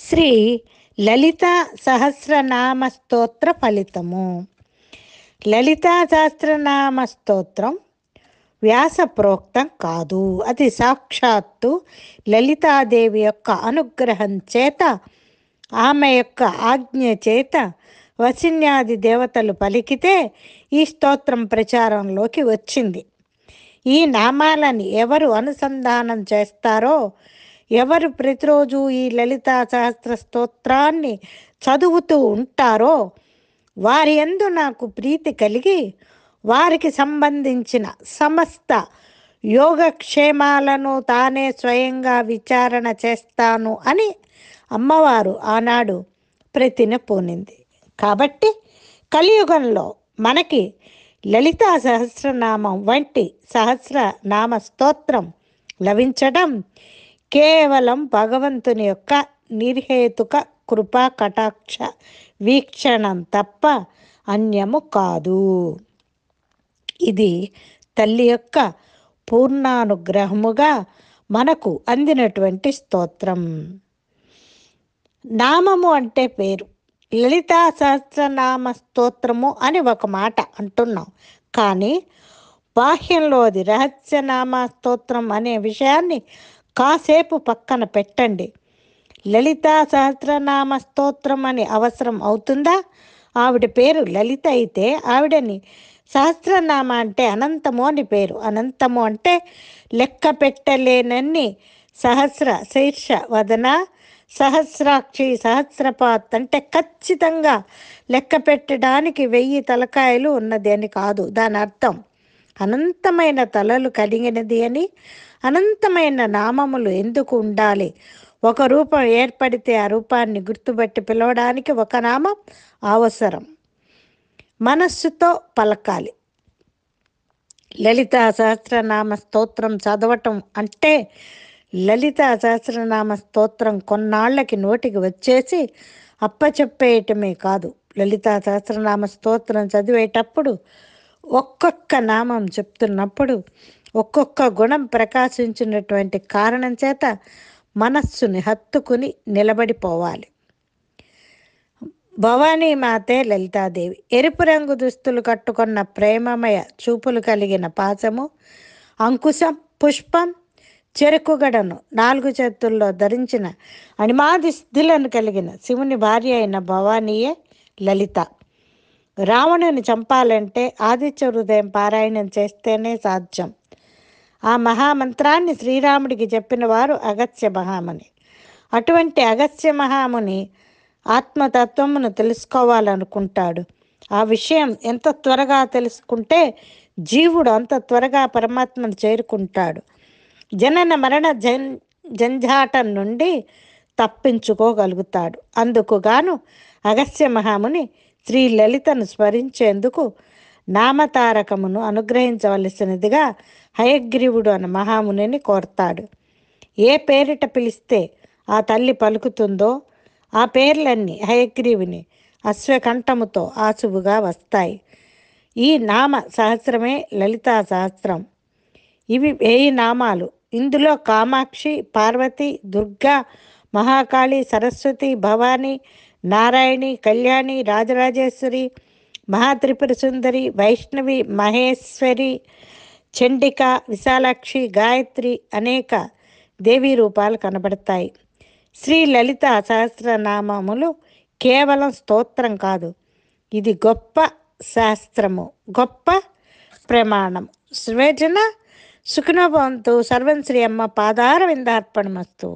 శ్రీ లలితా సహస్రనామ స్తోత్ర ఫలితము. లలితా సహస్రనామ స్తోత్రం వ్యాస ప్రోక్తం కాదు. అది సాక్షాత్తు లలితాదేవి యొక్క అనుగ్రహం చేత, ఆమె యొక్క ఆజ్ఞ చేత వసిన్యాది దేవతలు పలికితే ఈ స్తోత్రం ప్రచారంలోకి వచ్చింది. ఈ నామాలని ఎవరు అనుసంధానం చేస్తారో, ఎవరు ప్రతిరోజు ఈ లలితా సహస్ర స్తోత్రాన్ని చదువుతూ ఉంటారో, వారి యందు నాకు ప్రీతి కలిగి వారికి సంబంధించిన సమస్త యోగక్షేమాలను తానే స్వయంగా విచారణ చేస్తాను అని అమ్మవారు ఆనాడు ప్రతిన పూనింది. కాబట్టి కలియుగంలో మనకి లలితా సహస్రనామం వంటి సహస్రనామ స్తోత్రం లభించడం కేవలం భగవంతుని యొక్క నిర్హేతుక కృపా కటాక్ష వీక్షణం తప్ప అన్యము కాదు. ఇది తల్లి యొక్క పూర్ణానుగ్రహముగా మనకు అందినటువంటి స్తోత్రం. నామము అంటే పేరు. లలితా సహస్రనామ స్తోత్రము అని ఒక మాట అంటున్నాం, కానీ బాహ్యంలో అది రహస్యనామ స్తోత్రం అనే విషయాన్ని కాసేపు పక్కన పెట్టండి. లలితా సహస్రనామ స్తోత్రం అని అవసరం అవుతుందా? ఆవిడ పేరు లలిత అయితే ఆవిడని సహస్రనామ అంటే అనంతము అని పేరు. అనంతము అంటే లెక్క పెట్టలేనన్ని, సహస్ర శీర్ష వదన, సహస్రాక్షి, సహస్రపాత్ అంటే ఖచ్చితంగా లెక్క పెట్టడానికి 1000 తలకాయలు ఉన్నది అని కాదు దాని అర్థం. అనంతమైన తలలు కలిగినది అని, అనంతమైన నామములు ఎందుకు ఉండాలి? ఒక రూపం ఏర్పడితే ఆ రూపాన్ని గుర్తుపట్టి పిలవడానికి ఒక నామం అవసరం. మనస్సుతో పలకాలి. లలితా సహస్రనామ స్తోత్రం చదవటం అంటే లలితా సహస్రనామ స్తోత్రం కొన్నాళ్ళకి నోటికి వచ్చేసి అప్పచెప్పేయటమే కాదు. లలితా సహస్రనామ స్తోత్రం చదివేటప్పుడు ఒక్కొక్క నామం చెప్తున్నప్పుడు ఒక్కొక్క గుణం ప్రకాశించినటువంటి కారణం చేత మనస్సుని హత్తుకుని నిలబడిపోవాలి. భవానీ మాతే లలితాదేవి. ఎరుపు రంగు దుస్తులు కట్టుకున్న ప్రేమమయ చూపులు కలిగిన పాశము, అంకుశం, పుష్పం, చెరుకుగడను 4 చేతుల్లో ధరించిన అణిమాది సిద్ధులను కలిగిన శివుని భార్య అయిన భవానీయే లలిత. రావణుని చంపాలంటే ఆదిత్య హృదయం పారాయణం చేస్తేనే సాధ్యం. ఆ మహామంత్రాన్ని శ్రీరాముడికి చెప్పిన వారు అగస్త్య మహాముని. అటువంటి అగస్త్య మహాముని ఆత్మతత్వమును తెలుసుకోవాలనుకుంటాడు. ఆ విషయం ఎంత త్వరగా తెలుసుకుంటే జీవుడు అంత త్వరగా పరమాత్మను చేరుకుంటాడు. జనన మరణ జంఝాటం నుండి తప్పించుకోగలుగుతాడు. అందుకు గాను అగస్త్య మహాముని శ్రీ లలితను స్మరించేందుకు నామతారకమును అనుగ్రహించవలసినదిగా హయగ్రీవుడు అన్న మహామునిని కోరతాడు. ఏ పేరిట పిలిస్తే ఆ తల్లి పలుకుతుందో ఆ పేర్లన్నీ హయగ్రీవుని అశ్వకంఠముతో ఆసువుగా వస్తాయి. ఈ నామ సహస్రమే లలితా సహస్రం. ఇవి 1000 నామాలు. ఇందులో కామాక్షి, పార్వతి, దుర్గా, మహాకాళి, సరస్వతి, భవాని, నారాయణి, కళ్యాణి, రాజరాజేశ్వరి, మహాత్రిపుర సుందరి, వైష్ణవి, మహేశ్వరి, చండిక, విశాలాక్షి, గాయత్రి అనేక దేవీ రూపాలు కనబడతాయి. శ్రీ లలిత సహస్రనామములు కేవలం స్తోత్రం కాదు, ఇది గొప్ప శాస్త్రము, గొప్ప ప్రమాణం. సృవేజన సుఖినోభవంతు. సర్వం శ్రీ అమ్మ పాదార విందార్పణమస్తు.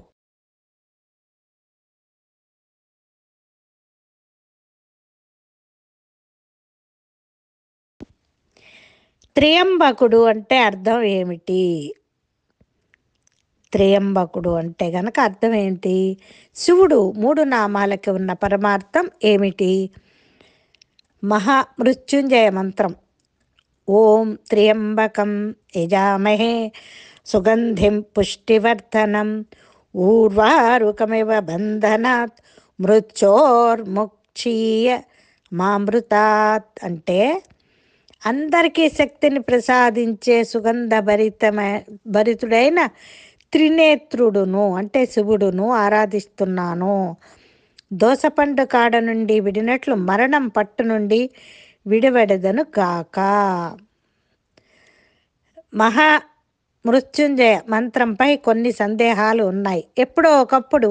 త్రియంబకుడు అంటే అర్థం ఏమిటి? త్రియంబకుడు అంటే గనక అర్థం ఏంటి? శివుడు 3 నామాలకి ఉన్న పరమార్థం ఏమిటి? మహామృత్యుంజయ మంత్రం. ఓం త్రియంబకం యజామహే సుగంధిం పుష్టివర్ధనం ఊర్వారుకమివ బంధనాత్ మృత్యోర్ముక్షీయ మామృతాత్ అంటే అందరికీ శక్తిని ప్రసాదించే భరితుడైన త్రినేత్రుడును అంటే శివుడును ఆరాధిస్తున్నాను. దోసపండు కాడ నుండి విడినట్లు మరణం పట్టు నుండి విడివడెదను గాక. మహా మృత్యుంజయ మంత్రంపై కొన్ని సందేహాలు ఉన్నాయి. ఎప్పుడో ఒకప్పుడు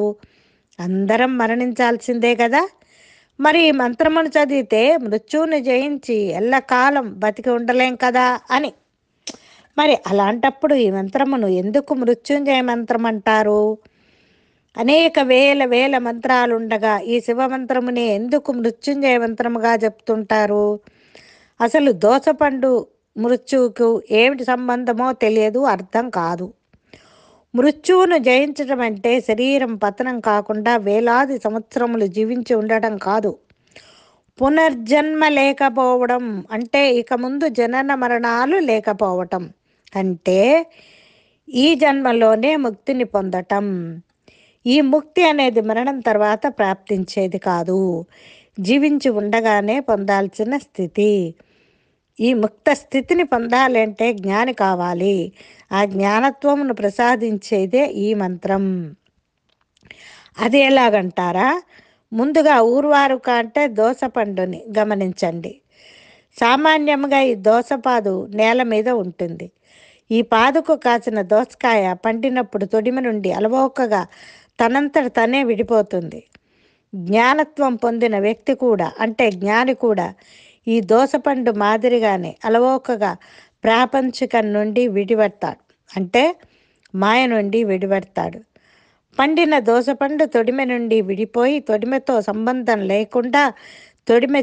అందరం మరణించాల్సిందే కదా. మరి ఈ మంత్రమును చదివితే మృత్యువుని జయించి ఎల్లకాలం బతికి ఉండలేం కదా అని. మరి అలాంటప్పుడు ఈ మంత్రమును ఎందుకు మృత్యుంజయ మంత్రం అంటారు? అనేక వేల వేల మంత్రాలుండగా ఈ శివ మంత్రమునే ఎందుకు మృత్యుంజయ మంత్రముగా చెప్తుంటారు? అసలు దోసపండు మృత్యువుకు ఏమిటి సంబంధమో తెలియదు, అర్థం కాదు. మృత్యువును జయించడం అంటే శరీరం పతనం కాకుండా వేలాది సంవత్సరములు జీవించి ఉండటం కాదు. పునర్జన్మ లేకపోవడం అంటే ఇక ముందు జనన మరణాలు లేకపోవటం. అంటే ఈ జన్మలోనే ముక్తిని పొందటం. ఈ ముక్తి అనేది మరణం తర్వాత ప్రాప్తించేది కాదు, జీవించి ఉండగానే పొందాల్సిన స్థితి. ఈ ముక్త స్థితిని పొందాలంటే జ్ఞాని కావాలి. ఆ జ్ఞానత్వమును ప్రసాదించేదే ఈ మంత్రం. అది ఎలాగంటారా? ముందుగా ఊర్వారుక అంటే దోసపండుని గమనించండి. సామాన్యంగా ఈ దోసపాదు నేల మీద ఉంటుంది. ఈ పాదుకు కాసిన దోసకాయ పండినప్పుడు తొడిమ నుండి అలవోకగా తనంతట తనే విడిపోతుంది. జ్ఞానత్వం పొందిన వ్యక్తి కూడా అంటే జ్ఞాని కూడా ఈ దోసపండు మాదిరిగానే అలవోకగా ప్రాపంచికం నుండి విడిపడతాడు. అంటే మాయ నుండి విడిపడతాడు. పండిన దోసపండు తొడిమ నుండి విడిపోయి తొడిమతో సంబంధం లేకుండా తొడిమ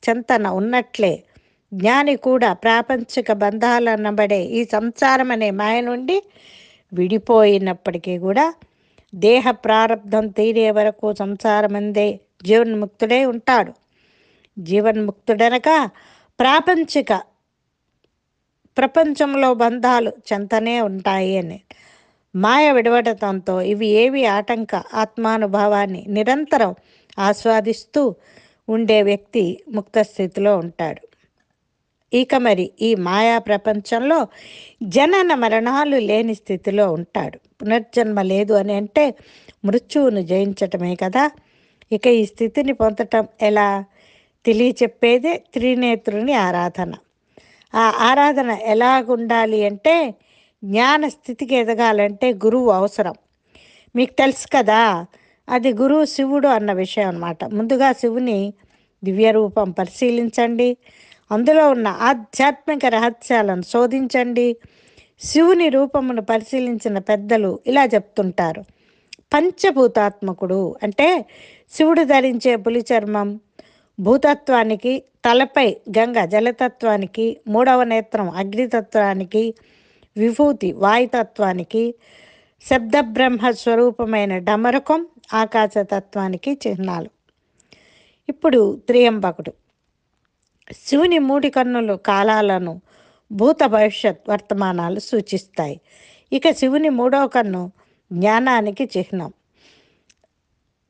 చెంతన ఉన్నట్లే జ్ఞాని కూడా ప్రాపంచిక బంధాలనబడే ఈ సంసారం అనే మాయ నుండి విడిపోయినప్పటికీ కూడా దేహ ప్రారంధం తీరే వరకు సంసారమందే జీవన్ముక్తుడై ఉంటాడు. జీవన్ముక్తుడనక ప్రాపంచిక ప్రపంచంలో బంధాలు చెంతనే ఉంటాయి అని. మాయ విడవటంతో ఇవి ఏవి ఆటంక ఆత్మానుభవాన్ని నిరంతరం ఆస్వాదిస్తూ ఉండే వ్యక్తి ముక్త స్థితిలో ఉంటాడు. ఇక మరి ఈ మాయా ప్రపంచంలో జనన మరణాలు లేని స్థితిలో ఉంటాడు. పునర్జన్మ లేదు అని అంటే మృత్యువును జయించటమే కదా. ఇక ఈ స్థితిని పొందటం ఎలా? తెలియచెప్పేదే త్రినేత్రుని ఆరాధన. ఆ ఆరాధన ఎలాగుండాలి అంటే జ్ఞాన స్థితికి ఎదగాలంటే గురువు అవసరం. మీకు తెలుసు కదా, అది గురువు శివుడు అన్న విషయం అన్నమాట. ముందుగా శివుని దివ్య రూపం పరిశీలించండి. అందులో ఉన్న ఆధ్యాత్మిక రహస్యాలను శోధించండి. శివుని రూపమును పరిశీలించిన పెద్దలు ఇలా చెప్తుంటారు. పంచభూతాత్మకుడు అంటే శివుడు ధరించే పులి చర్మం భూతత్వానికి, తలపై గంగ జలతత్వానికి, మూడవ నేత్రం అగ్నితత్వానికి, విభూతి వాయుతత్వానికి, శబ్దబ్రహ్మ స్వరూపమైన డమరకం ఆకాశతత్వానికి చిహ్నాలు. ఇప్పుడు త్రియంబకుడు శివుని మూడి కన్నులు కాలాలను భూత భవిష్యత్ వర్తమానాలు సూచిస్తాయి. ఇక శివుని మూడవ కన్ను జ్ఞానానికి చిహ్నం.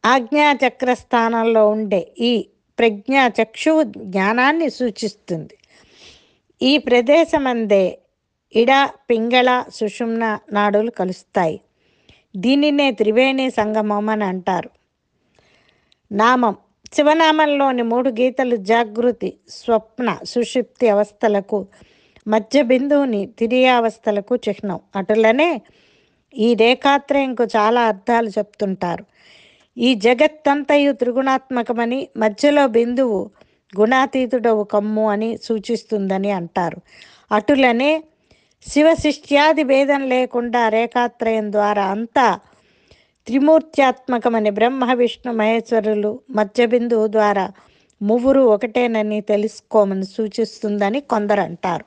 ఆజ్ఞాచక్ర స్థానంలో ఉండే ఈ ప్రజ్ఞాచక్షువు జ్ఞానాన్ని సూచిస్తుంది. ఈ ప్రదేశమందే ఇడ, పింగళ, సుషుమ్న నాడులు కలుస్తాయి. దీనినే త్రివేణి సంగమం అని అంటారు. నామం శివనామంలోని 3 గీతలు జాగృతి, స్వప్న, సుషుప్తి అవస్థలకు, మధ్య బిందువుని తిరియావస్థలకు చిహ్నం. అటులనే ఈ రేఖాత్రయంకు చాలా అర్థాలు చెప్తుంటారు. ఈ జగత్తంతయు త్రిగుణాత్మకమని, మధ్యలో బిందువు గుణాతీతుడవు కమ్ము అని సూచిస్తుందని అంటారు. అటులనే శివశిష్ట్యాది భేదం లేకుండా రేఖాత్రయం ద్వారా అంతా త్రిమూర్త్యాత్మకమని, బ్రహ్మ విష్ణు మహేశ్వరులు మధ్య బిందువు ద్వారా మువ్వురు ఒకటేనని తెలుసుకోమని సూచిస్తుందని కొందరు అంటారు.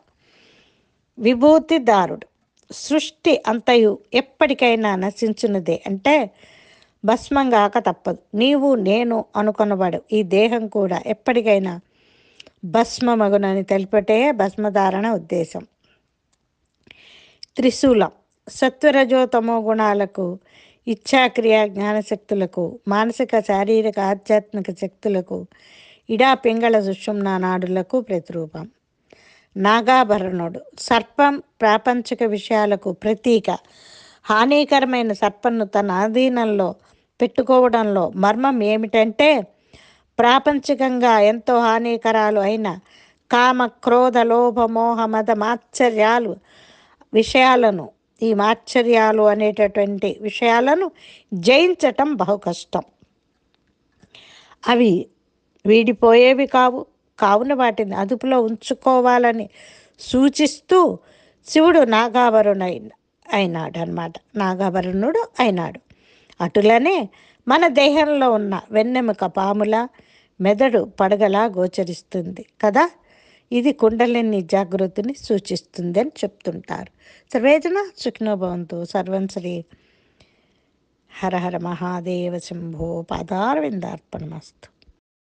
విభూతిదారుడు సృష్టి అంతయు ఎప్పటికైనా నశించున్నదే అంటే భస్మంగాక తప్పదు. నీవు నేను అనుకొనబడు ఈ దేహం కూడా ఎప్పటికైనా భస్మమగునని తెలిపటే భస్మధారణ ఉద్దేశం. త్రిశూలం సత్వరజోతమో గుణాలకు, ఇచ్ఛాక్రియ జ్ఞానశక్తులకు, మానసిక శారీరక ఆధ్యాత్మిక శక్తులకు, ఇడా పింగళ సుషుమ్న నాడులకు ప్రతిరూపం. నాగాభరణుడు సర్పం ప్రాపంచిక విషయాలకు ప్రతీక. హానికరమైన సర్పంను తన ఆధీనంలో పెట్టుకోవడంలో మర్మం ఏమిటంటే, ప్రాపంచికంగా ఎంతో హానికరాలు అయిన కామ, క్రోధ, లోభ, మోహ, మద, మాత్సర్యాలు విషయాలను, ఈ మాత్సర్యాలు అనేటటువంటి విషయాలను జయించటం బహు కష్టం. అవి వీడిపోయేవి కావు. కావున వాటిని అదుపులో ఉంచుకోవాలని సూచిస్తూ శివుడు నాగాభరణుడు అయినాడు. అటులనే మన దేహంలో ఉన్న వెన్నెముక పాముల, మెదడు పడగలా గోచరిస్తుంది కదా. ఇది కుండలిని జాగృతిని సూచిస్తుంది అని చెప్తుంటారు. సర్వేజన సుఖినో భవంతు. సర్వం శ్రీ హర హర మహాదేవ శంభో పాదారవిందార్పణమస్తు.